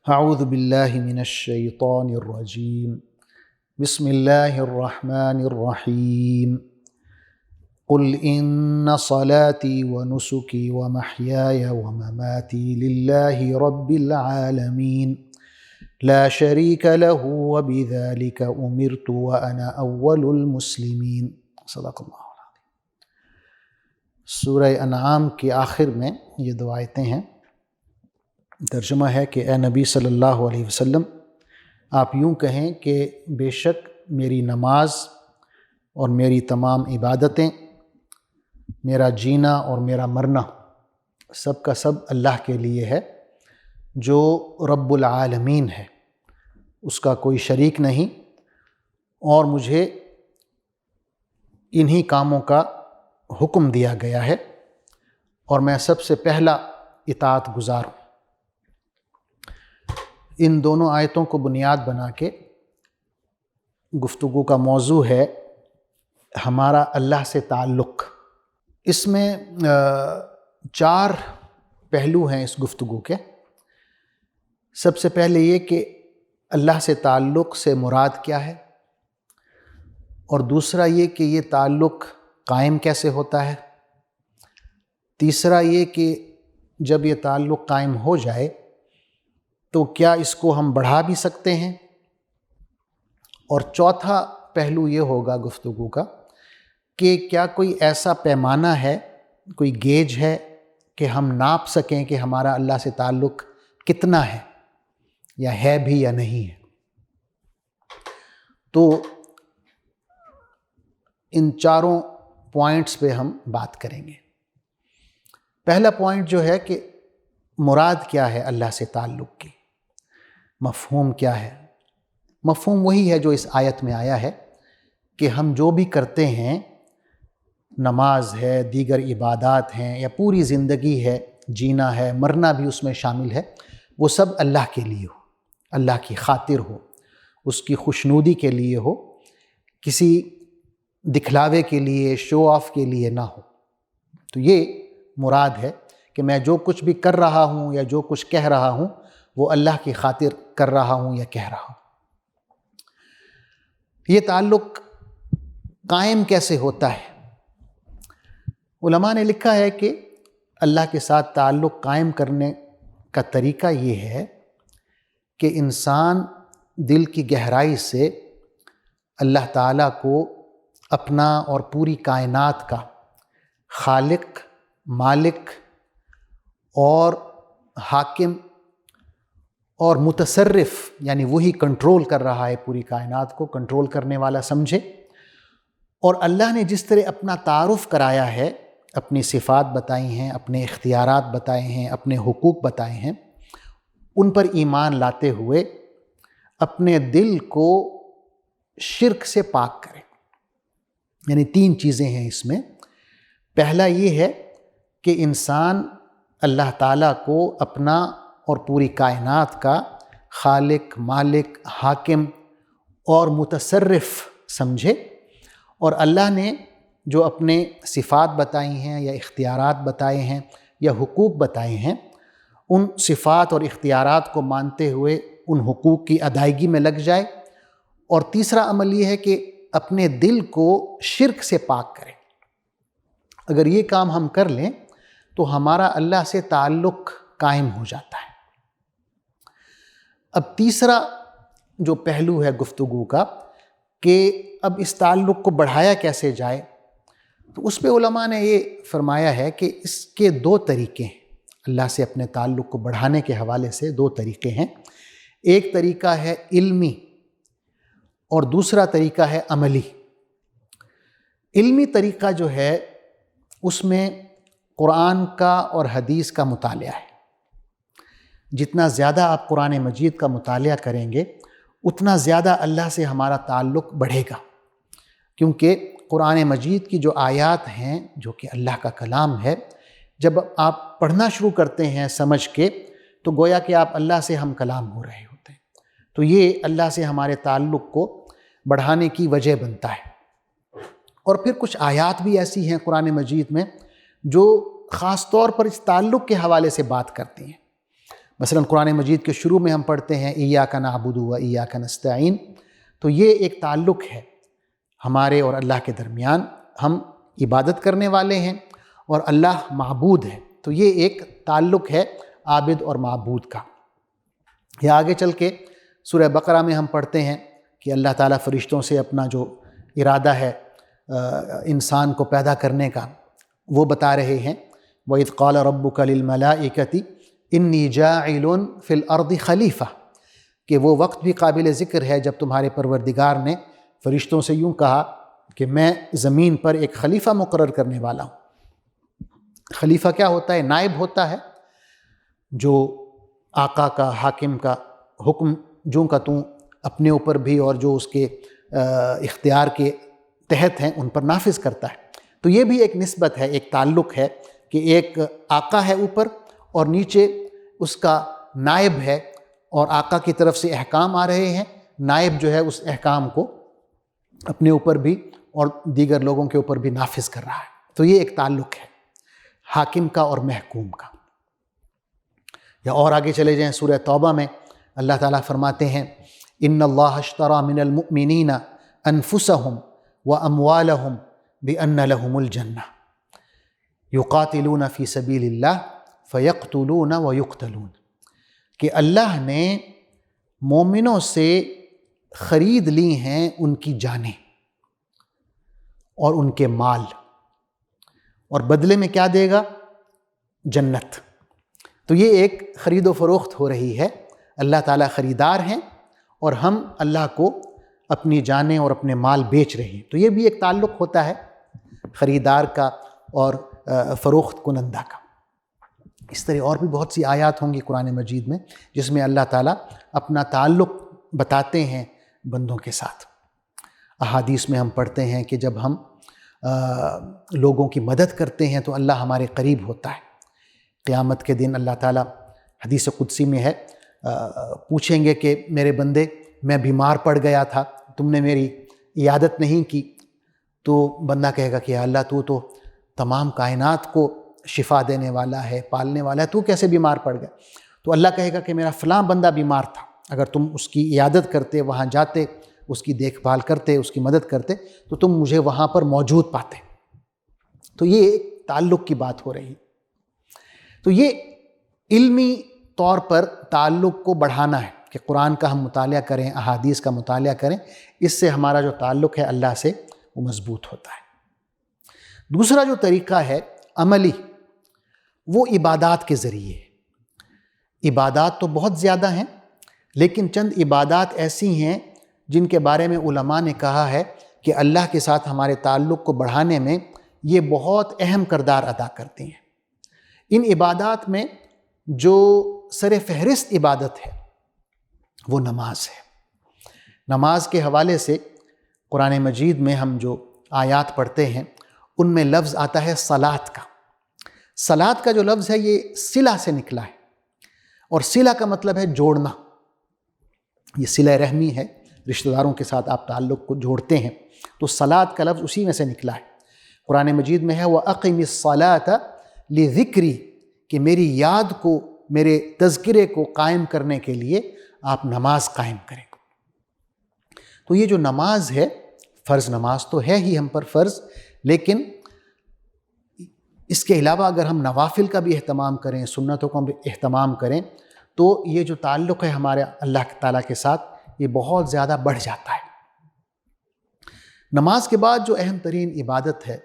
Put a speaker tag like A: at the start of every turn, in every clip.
A: اعوذ باللہ من الشیطان الرجیم بسم اللہ الرحمن الرحیم قل ان صلاتی ونسکی ومحیای ومماتی للہ رب العالمین لا شریک له وبذلک امرت وانا اول المسلمین۔ صدق اللہ العظیم۔ سورہ انعام کے آخر میں یہ دو آیتیں ہیں۔ ترجمہ ہے کہ اے نبی صلی اللہ علیہ وسلم، آپ یوں کہیں کہ بے شک میری نماز اور میری تمام عبادتیں، میرا جینا اور میرا مرنا سب کا سب اللہ کے لیے ہے جو رب العالمین ہے، اس کا کوئی شریک نہیں، اور مجھے انہی کاموں کا حکم دیا گیا ہے اور میں سب سے پہلا اطاعت گزار ہوں۔ ان دونوں آیتوں کو بنیاد بنا کے گفتگو کا موضوع ہے ہمارا اللہ سے تعلق۔ اس میں 4 پہلو ہیں اس گفتگو کے۔ سب سے پہلے یہ کہ اللہ سے تعلق سے مراد کیا ہے، اور دوسرا یہ کہ یہ تعلق قائم کیسے ہوتا ہے، تیسرا یہ کہ جب یہ تعلق قائم ہو جائے تو کیا اس کو ہم بڑھا بھی سکتے ہیں، اور چوتھا پہلو یہ ہوگا گفتگو کا کہ کیا کوئی ایسا پیمانہ ہے، کوئی گیج ہے کہ ہم ناپ سکیں کہ ہمارا اللہ سے تعلق کتنا ہے، یا ہے بھی یا نہیں ہے۔ تو ان 4 پوائنٹس پہ ہم بات کریں گے۔ پہلا پوائنٹ جو ہے کہ مراد کیا ہے اللہ سے تعلق کی، مفہوم کیا ہے۔ مفہوم وہی ہے جو اس آیت میں آیا ہے کہ ہم جو بھی کرتے ہیں، نماز ہے، دیگر عبادات ہیں، یا پوری زندگی ہے، جینا ہے، مرنا بھی اس میں شامل ہے، وہ سب اللہ کے لیے ہو، اللہ کی خاطر ہو، اس کی خوشنودی کے لیے ہو، کسی دکھلاوے کے لیے، شو آف کے لیے نہ ہو۔ تو یہ مراد ہے کہ میں جو کچھ بھی کر رہا ہوں یا جو کچھ کہہ رہا ہوں وہ اللہ کی خاطر کر رہا ہوں یا کہہ رہا ہوں۔ یہ تعلق قائم کیسے ہوتا ہے؟ علماء نے لکھا ہے کہ اللہ کے ساتھ تعلق قائم کرنے کا طریقہ یہ ہے کہ انسان دل کی گہرائی سے اللہ تعالیٰ کو اپنا اور پوری کائنات کا خالق، مالک اور حاکم اور متصرف، یعنی وہی کنٹرول کر رہا ہے، پوری کائنات کو کنٹرول کرنے والا سمجھے، اور اللہ نے جس طرح اپنا تعارف کرایا ہے، اپنی صفات بتائی ہیں، اپنے اختیارات بتائے ہیں، اپنے حقوق بتائے ہیں، ان پر ایمان لاتے ہوئے اپنے دل کو شرک سے پاک کریں۔ یعنی 3 چیزیں ہیں اس میں۔ پہلا یہ ہے کہ انسان اللہ تعالیٰ کو اپنا اور پوری کائنات کا خالق، مالک، حاکم اور متصرف سمجھے، اور اللہ نے جو اپنے صفات بتائی ہیں یا اختیارات بتائے ہیں یا حقوق بتائے ہیں، ان صفات اور اختیارات کو مانتے ہوئے ان حقوق کی ادائیگی میں لگ جائے۔ اور تیسرا عمل یہ ہے کہ اپنے دل کو شرک سے پاک کرے۔ اگر یہ کام ہم کر لیں تو ہمارا اللہ سے تعلق قائم ہو جاتا ہے۔ اب تیسرا جو پہلو ہے گفتگو کا کہ اب اس تعلق کو بڑھایا کیسے جائے، تو اس پہ علماء نے یہ فرمایا ہے کہ اس کے 2 طریقے ہیں۔ اللہ سے اپنے تعلق کو بڑھانے کے حوالے سے 2 طریقے ہیں۔ ایک طریقہ ہے علمی اور دوسرا طریقہ ہے عملی۔ علمی طریقہ جو ہے اس میں قرآن کا اور حدیث کا مطالعہ ہے۔ جتنا زیادہ آپ قرآن مجید کا مطالعہ کریں گے اتنا زیادہ اللہ سے ہمارا تعلق بڑھے گا، کیونکہ قرآن مجید کی جو آیات ہیں، جو کہ اللہ کا کلام ہے، جب آپ پڑھنا شروع کرتے ہیں سمجھ کے، تو گویا کہ آپ اللہ سے ہم کلام ہو رہے ہوتے ہیں۔ تو یہ اللہ سے ہمارے تعلق کو بڑھانے کی وجہ بنتا ہے۔ اور پھر کچھ آیات بھی ایسی ہیں قرآن مجید میں جو خاص طور پر اس تعلق کے حوالے سے بات کرتی ہیں۔ مثلا قرآن مجید کے شروع میں ہم پڑھتے ہیں ایاک نعبد و ایاک نستعین، تو یہ ایک تعلق ہے ہمارے اور اللہ کے درمیان، ہم عبادت کرنے والے ہیں اور اللہ معبود ہے، تو یہ ایک تعلق ہے عابد اور معبود کا۔ یا آگے چل کے سورہ بقرہ میں ہم پڑھتے ہیں کہ اللہ تعالیٰ فرشتوں سے اپنا جو ارادہ ہے انسان کو پیدا کرنے کا وہ بتا رہے ہیں، وَإِذْ قَالَ رَبُّكَ لِلْمَلَائِكَةِ إِنِّي جَاعِلٌ فِي الْأَرْضِ خَلِيفَةً، کہ وہ وقت بھی قابل ذکر ہے جب تمہارے پروردگار نے فرشتوں سے یوں کہا کہ میں زمین پر ایک خلیفہ مقرر کرنے والا ہوں۔ خلیفہ کیا ہوتا ہے؟ نائب ہوتا ہے، جو آقا کا، حاکم کا حکم جوں کا توں اپنے اوپر بھی اور جو اس کے اختیار کے تحت ہیں ان پر نافذ کرتا ہے۔ تو یہ بھی ایک نسبت ہے، ایک تعلق ہے کہ ایک آقا ہے اوپر اور نیچے اس کا نائب ہے، اور آقا کی طرف سے احکام آ رہے ہیں، نائب جو ہے اس احکام کو اپنے اوپر بھی اور دیگر لوگوں کے اوپر بھی نافذ کر رہا ہے۔ تو یہ ایک تعلق ہے حاکم کا اور محکوم کا۔ یا اور آگے چلے جائیں سورہ توبہ میں اللہ تعالیٰ فرماتے ہیں ان اللہ اشتری من المؤمنین انفسهم واموالهم بان لهم الجنہ یقاتلون فی سبیل اللہ فیقتلون ویقتلون، کہ اللہ نے مومنوں سے خرید لی ہیں ان کی جانیں اور ان کے مال، اور بدلے میں کیا دے گا؟ جنت۔ تو یہ ایک خرید و فروخت ہو رہی ہے، اللہ تعالیٰ خریدار ہیں اور ہم اللہ کو اپنی جانیں اور اپنے مال بیچ رہے ہیں، تو یہ بھی ایک تعلق ہوتا ہے خریدار کا اور فروخت کنندہ کا۔ اس طرح اور بھی بہت سی آیات ہوں گی قرآن مجید میں جس میں اللہ تعالیٰ اپنا تعلق بتاتے ہیں بندوں کے ساتھ۔ احادیث میں ہم پڑھتے ہیں کہ جب ہم لوگوں کی مدد کرتے ہیں تو اللہ ہمارے قریب ہوتا ہے۔ قیامت کے دن اللہ تعالیٰ، حدیث قدسی میں ہے، پوچھیں گے کہ میرے بندے میں بیمار پڑ گیا تھا، تم نے میری عیادت نہیں کی، تو بندہ کہے گا کہ یا اللہ تو تمام کائنات کو شفا دینے والا ہے، پالنے والا ہے، تو کیسے بیمار پڑ گیا؟ تو اللہ کہے گا کہ میرا فلاں بندہ بیمار تھا، اگر تم اس کی عیادت کرتے، وہاں جاتے، اس کی دیکھ بھال کرتے، اس کی مدد کرتے تو تم مجھے وہاں پر موجود پاتے۔ تو یہ ایک تعلق کی بات ہو رہی۔ تو یہ علمی طور پر تعلق کو بڑھانا ہے کہ قرآن کا ہم مطالعہ کریں، احادیث کا مطالعہ کریں، اس سے ہمارا جو تعلق ہے اللہ سے وہ مضبوط ہوتا ہے۔ دوسرا جو طریقہ ہے عملی، وہ عبادات کے ذریعے۔ عبادات تو بہت زیادہ ہیں، لیکن چند عبادات ایسی ہیں جن کے بارے میں علماء نے کہا ہے کہ اللہ کے ساتھ ہمارے تعلق کو بڑھانے میں یہ بہت اہم کردار ادا کرتی ہیں۔ ان عبادات میں جو سر فہرست عبادت ہے وہ نماز ہے۔ نماز کے حوالے سے قرآن مجید میں ہم جو آیات پڑھتے ہیں ان میں لفظ آتا ہے صلاۃ کا۔ صلاۃ کا جو لفظ ہے یہ صلہ سے نکلا ہے، اور صلہ کا مطلب ہے جوڑنا، یہ صلہ رحمی ہے، رشتہ داروں کے ساتھ آپ تعلق کو جوڑتے ہیں، تو صلاۃ کا لفظ اسی میں سے نکلا ہے۔ قرآن مجید میں ہے وَأَقِمِ الصَّلَاةَ لِذِكْرِي، کہ میری یاد کو، میرے تذکرے کو قائم کرنے کے لیے آپ نماز قائم کریں۔ تو یہ جو نماز ہے، فرض نماز تو ہے ہی ہم پر فرض، لیکن اس کے علاوہ اگر ہم نوافل کا بھی اہتمام کریں، سنتوں کا بھی اہتمام کریں، تو یہ جو تعلق ہے ہمارے اللہ تعالیٰ کے ساتھ یہ بہت زیادہ بڑھ جاتا ہے۔ نماز کے بعد جو اہم ترین عبادت ہے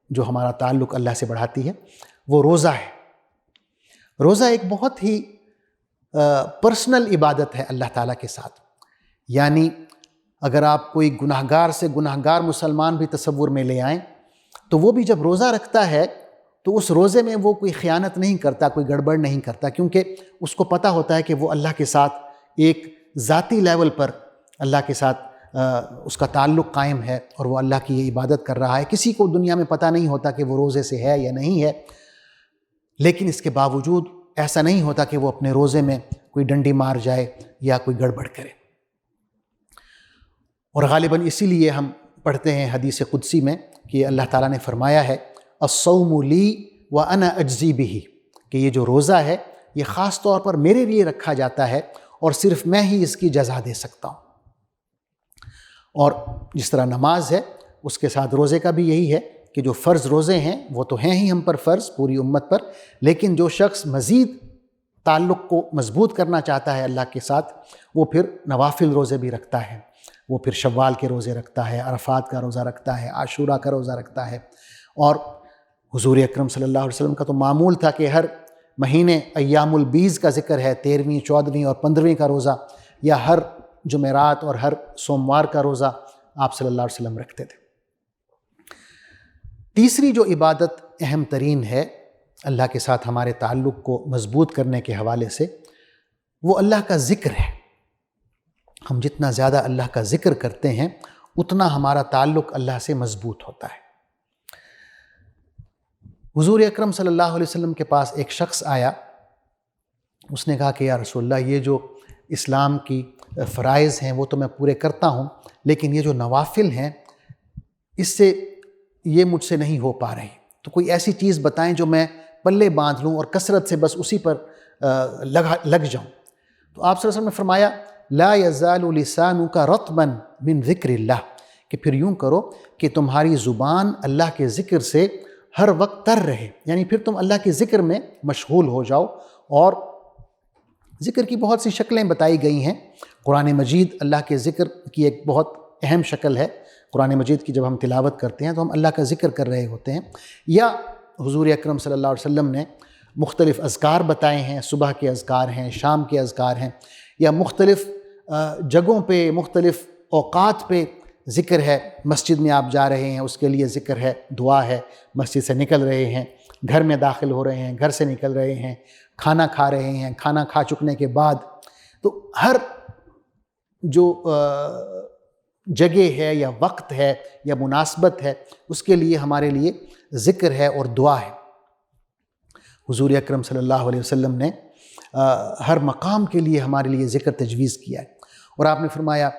A: جو ہمارا تعلق اللہ سے بڑھاتی ہے وہ روزہ ہے۔ روزہ ایک بہت ہی پرسنل عبادت ہے اللہ تعالیٰ کے ساتھ، یعنی اگر آپ کوئی گناہگار سے گناہگار مسلمان بھی تصور میں لے آئیں تو وہ بھی جب روزہ رکھتا ہے تو اس روزے میں وہ کوئی خیانت نہیں کرتا، کوئی گڑبڑ نہیں کرتا، کیونکہ اس کو پتہ ہوتا ہے کہ وہ اللہ کے ساتھ ایک ذاتی لیول پر اللہ کے ساتھ اس کا تعلق قائم ہے اور وہ اللہ کی یہ عبادت کر رہا ہے۔ کسی کو دنیا میں پتہ نہیں ہوتا کہ وہ روزے سے ہے یا نہیں ہے، لیکن اس کے باوجود ایسا نہیں ہوتا کہ وہ اپنے روزے میں کوئی ڈنڈی مار جائے یا کوئی گڑبڑ کرے۔ اور غالباً اسی لیے ہم پڑھتے ہیں حدیث قدسی میں کہ اللہ تعالیٰ نے فرمایا ہے الصوم لی وانا اجزی بہ، کہ یہ جو روزہ ہے یہ خاص طور پر میرے لیے رکھا جاتا ہے اور صرف میں ہی اس کی جزا دے سکتا ہوں۔ اور جس طرح نماز ہے اس کے ساتھ روزے کا بھی یہی ہے کہ جو فرض روزے ہیں وہ تو ہیں ہی ہم پر فرض، پوری امت پر، لیکن جو شخص مزید تعلق کو مضبوط کرنا چاہتا ہے اللہ کے ساتھ، وہ پھر نوافل روزے بھی رکھتا ہے، وہ پھر شوال کے روزے رکھتا ہے، عرفات کا روزہ رکھتا ہے، عاشورہ کا روزہ رکھتا ہے۔ اور حضور اکرم صلی اللہ علیہ وسلم کا تو معمول تھا کہ ہر مہینے ایام البیض کا ذکر ہے، 13ویں، 14ویں اور 15ویں کا روزہ، یا ہر جمعرات اور ہر سوموار کا روزہ آپ صلی اللہ علیہ وسلم رکھتے تھے۔ تیسری جو عبادت اہم ترین ہے اللہ کے ساتھ ہمارے تعلق کو مضبوط کرنے کے حوالے سے، وہ اللہ کا ذکر ہے۔ ہم جتنا زیادہ اللہ کا ذکر کرتے ہیں اتنا ہمارا تعلق اللہ سے مضبوط ہوتا ہے۔ حضور اکرم صلی اللہ علیہ وسلم کے پاس ایک شخص آیا، اس نے کہا کہ یا رسول اللہ، یہ جو اسلام کی فرائض ہیں وہ تو میں پورے کرتا ہوں، لیکن یہ جو نوافل ہیں اس سے یہ مجھ سے نہیں ہو پا رہی، تو کوئی ایسی چیز بتائیں جو میں پلے باندھ لوں اور کثرت سے بس اسی پر لگ جاؤں۔ تو آپ صلی اللہ علیہ وسلم نے فرمایا لا یزال لسانک رطبا من ذکر اللہ، کہ پھر یوں کرو کہ تمہاری زبان اللہ کے ذکر سے ہر وقت تر رہے، یعنی پھر تم اللہ کے ذکر میں مشغول ہو جاؤ۔ اور ذکر کی بہت سی شکلیں بتائی گئی ہیں۔ قرآن مجید اللہ کے ذکر کی ایک بہت اہم شکل ہے۔ قرآن مجید کی جب ہم تلاوت کرتے ہیں تو ہم اللہ کا ذکر کر رہے ہوتے ہیں، یا حضور اکرم صلی اللہ علیہ وسلم نے مختلف اذکار بتائے ہیں، صبح کے اذکار ہیں، شام کے اذکار ہیں، یا مختلف جگہوں پہ مختلف اوقات پہ ذکر ہے۔ مسجد میں آپ جا رہے ہیں اس کے لیے ذکر ہے، دعا ہے، مسجد سے نکل رہے ہیں، گھر میں داخل ہو رہے ہیں، گھر سے نکل رہے ہیں، کھانا کھا رہے ہیں، کھانا کھا چکنے کے بعد، تو ہر جو جگہ ہے یا وقت ہے یا مناسبت ہے اس کے لیے ہمارے لیے ذکر ہے اور دعا ہے۔ حضور اکرم صلی اللہ علیہ وسلم نے ہر مقام کے لیے ہمارے لیے ذکر تجویز کیا ہے، اور آپ نے فرمایا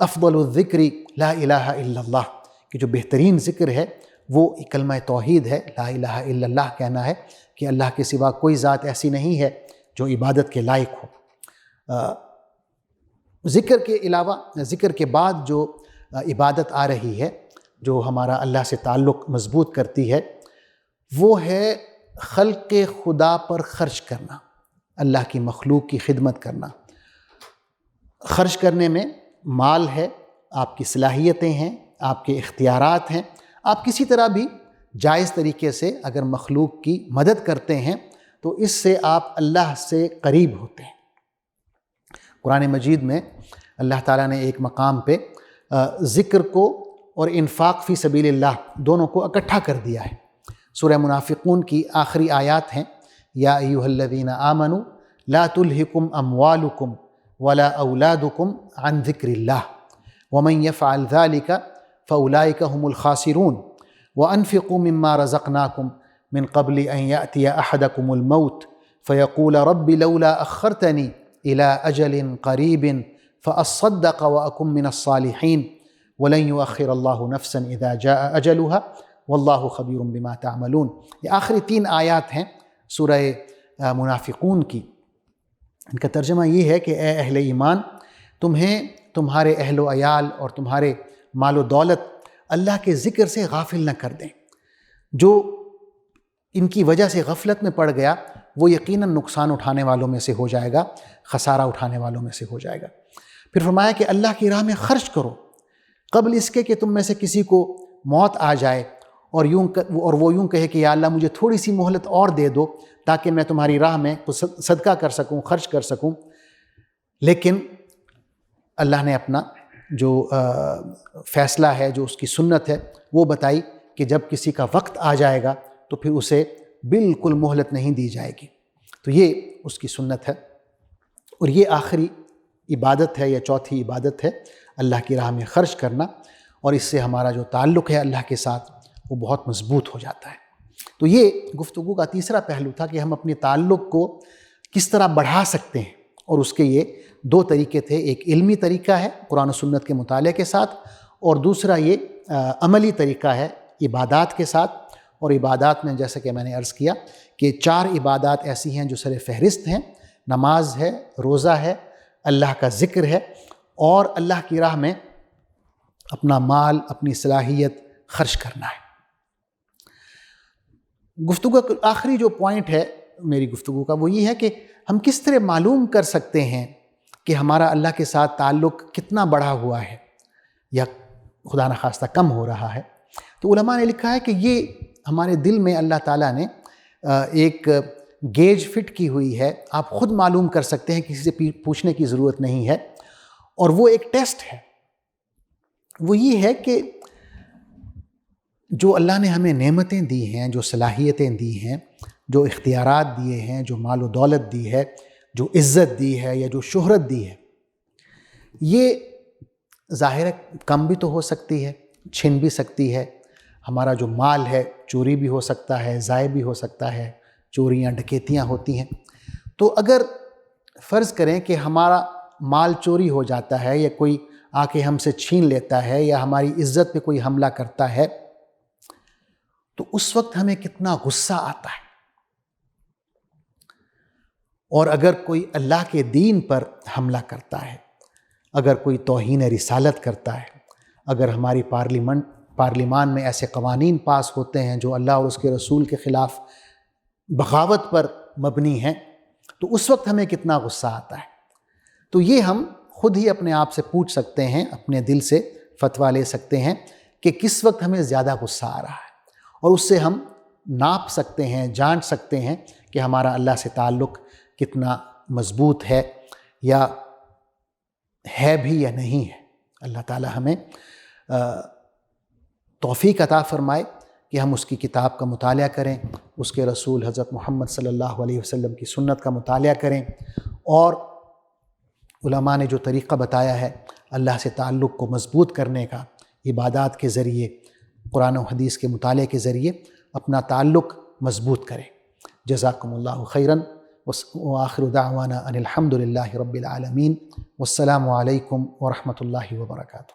A: افضل الذکر لا الہ الا اللہ، کہ جو بہترین ذکر ہے وہ کلمہ توحید ہے، لا الہ الا اللہ کہنا ہے کہ اللہ کے سوا کوئی ذات ایسی نہیں ہے جو عبادت کے لائق ہو۔ ذکر کے علاوہ، ذکر کے بعد جو عبادت آ رہی ہے جو ہمارا اللہ سے تعلق مضبوط کرتی ہے، وہ ہے خلق خدا پر خرچ کرنا، اللہ کی مخلوق کی خدمت کرنا۔ خرچ کرنے میں مال ہے، آپ کی صلاحیتیں ہیں، آپ کے اختیارات ہیں، آپ کسی طرح بھی جائز طریقے سے اگر مخلوق کی مدد کرتے ہیں تو اس سے آپ اللہ سے قریب ہوتے ہیں۔ قرآن مجید میں اللہ تعالیٰ نے ایک مقام پہ ذکر کو اور انفاق فی سبیل اللہ دونوں کو اکٹھا کر دیا ہے۔ سورہ منافقون کی آخری آیات ہیں، یا ایھا الذین آمنوا لا تلہکم اموالکم ولا اولادکم عن ذکر اللہ ومن یفعل ذلک فاولئک هم الخاسرون وانفقوا مما رزقناکم من قبل ان یأتی احدکم الموت فیقول رب لولا اخرتنی الى اجل قریب فاصدق واکن من الصالحین ولن یؤخر اللہ نفسا اذا جاء اجلها واللہ خبیر بما تعملون۔ یہ آخری 3 آیات ہیں سورہ منافقون کی۔ ان کا ترجمہ یہ ہے کہ اے اہل ایمان، تمہیں تمہارے اہل و عیال اور تمہارے مال و دولت اللہ کے ذکر سے غافل نہ کر دیں۔ جو ان کی وجہ سے غفلت میں پڑ گیا وہ یقیناً نقصان اٹھانے والوں میں سے ہو جائے گا، خسارہ اٹھانے والوں میں سے ہو جائے گا۔ پھر فرمایا کہ اللہ کی راہ میں خرچ کرو قبل اس کے کہ تم میں سے کسی کو موت آ جائے اور وہ یوں کہے کہ یا اللہ مجھے تھوڑی سی مہلت اور دے دو تاکہ میں تمہاری راہ میں صدقہ کر سکوں، خرچ کر سکوں۔ لیکن اللہ نے اپنا جو فیصلہ ہے، جو اس کی سنت ہے وہ بتائی کہ جب کسی کا وقت آ جائے گا تو پھر اسے بالکل مہلت نہیں دی جائے گی۔ تو یہ اس کی سنت ہے، اور یہ آخری عبادت ہے یا چوتھی عبادت ہے اللہ کی راہ میں خرچ کرنا، اور اس سے ہمارا جو تعلق ہے اللہ کے ساتھ وہ بہت مضبوط ہو جاتا ہے۔ تو یہ گفتگو کا تیسرا پہلو تھا کہ ہم اپنے تعلق کو کس طرح بڑھا سکتے ہیں، اور اس کے یہ 2 طریقے تھے۔ ایک علمی طریقہ ہے قرآن و سنت کے مطالعے کے ساتھ، اور دوسرا یہ عملی طریقہ ہے عبادات کے ساتھ۔ اور عبادات میں جیسا کہ میں نے عرض کیا کہ 4 عبادات ایسی ہیں جو سر فہرست ہیں، نماز ہے، روزہ ہے، اللہ کا ذکر ہے، اور اللہ کی راہ میں اپنا مال، اپنی صلاحیت خرچ کرنا ہے۔ گفتگو کا آخری جو پوائنٹ ہے میری گفتگو کا وہ یہ ہے کہ ہم کس طرح معلوم کر سکتے ہیں کہ ہمارا اللہ کے ساتھ تعلق کتنا بڑھا ہوا ہے یا خدا نخواستہ کم ہو رہا ہے۔ تو علماء نے لکھا ہے کہ یہ ہمارے دل میں اللہ تعالیٰ نے ایک گیج فٹ کی ہوئی ہے، آپ خود معلوم کر سکتے ہیں، کسی سے پوچھنے کی ضرورت نہیں ہے، اور وہ ایک ٹیسٹ ہے۔ وہ یہ ہے کہ جو اللہ نے ہمیں نعمتیں دی ہیں، جو صلاحیتیں دی ہیں، جو اختیارات دیے ہیں، جو مال و دولت دی ہے، جو عزت دی ہے یا جو شہرت دی ہے، یہ ظاہر ہے کم بھی تو ہو سکتی ہے، چھن بھی سکتی ہے۔ ہمارا جو مال ہے چوری بھی ہو سکتا ہے، ضائع بھی ہو سکتا ہے، چوریاں ڈکیتیاں ہوتی ہیں۔ تو اگر فرض کریں کہ ہمارا مال چوری ہو جاتا ہے یا کوئی آ کے ہم سے چھین لیتا ہے یا ہماری عزت پہ کوئی حملہ کرتا ہے، تو اس وقت ہمیں کتنا غصہ آتا ہے۔ اور اگر کوئی اللہ کے دین پر حملہ کرتا ہے، اگر کوئی توہین رسالت کرتا ہے، اگر ہماری پارلیمان میں ایسے قوانین پاس ہوتے ہیں جو اللہ اور اس کے رسول کے خلاف بغاوت پر مبنی ہیں، تو اس وقت ہمیں کتنا غصہ آتا ہے۔ تو یہ ہم خود ہی اپنے آپ سے پوچھ سکتے ہیں، اپنے دل سے فتویٰ لے سکتے ہیں کہ کس وقت ہمیں زیادہ غصہ آ رہا ہے، اور اس سے ہم ناپ سکتے ہیں، جانچ سکتے ہیں کہ ہمارا اللہ سے تعلق کتنا مضبوط ہے یا ہے بھی یا نہیں ہے۔ اللہ تعالی ہمیں توفیق عطا فرمائے کہ ہم اس کی کتاب کا مطالعہ کریں، اس کے رسول حضرت محمد صلی اللہ علیہ وسلم کی سنت کا مطالعہ کریں، اور علماء نے جو طریقہ بتایا ہے اللہ سے تعلق کو مضبوط کرنے کا، عبادات کے ذریعے، قرآن و حدیث کے مطالعے کے ذریعے اپنا تعلق مضبوط کریں۔ جزاکم اللہ خیراً، وآخر دعوانا ان الحمد للہ رب العالمین، والسلام علیکم ورحمۃ اللہ وبرکاتہ۔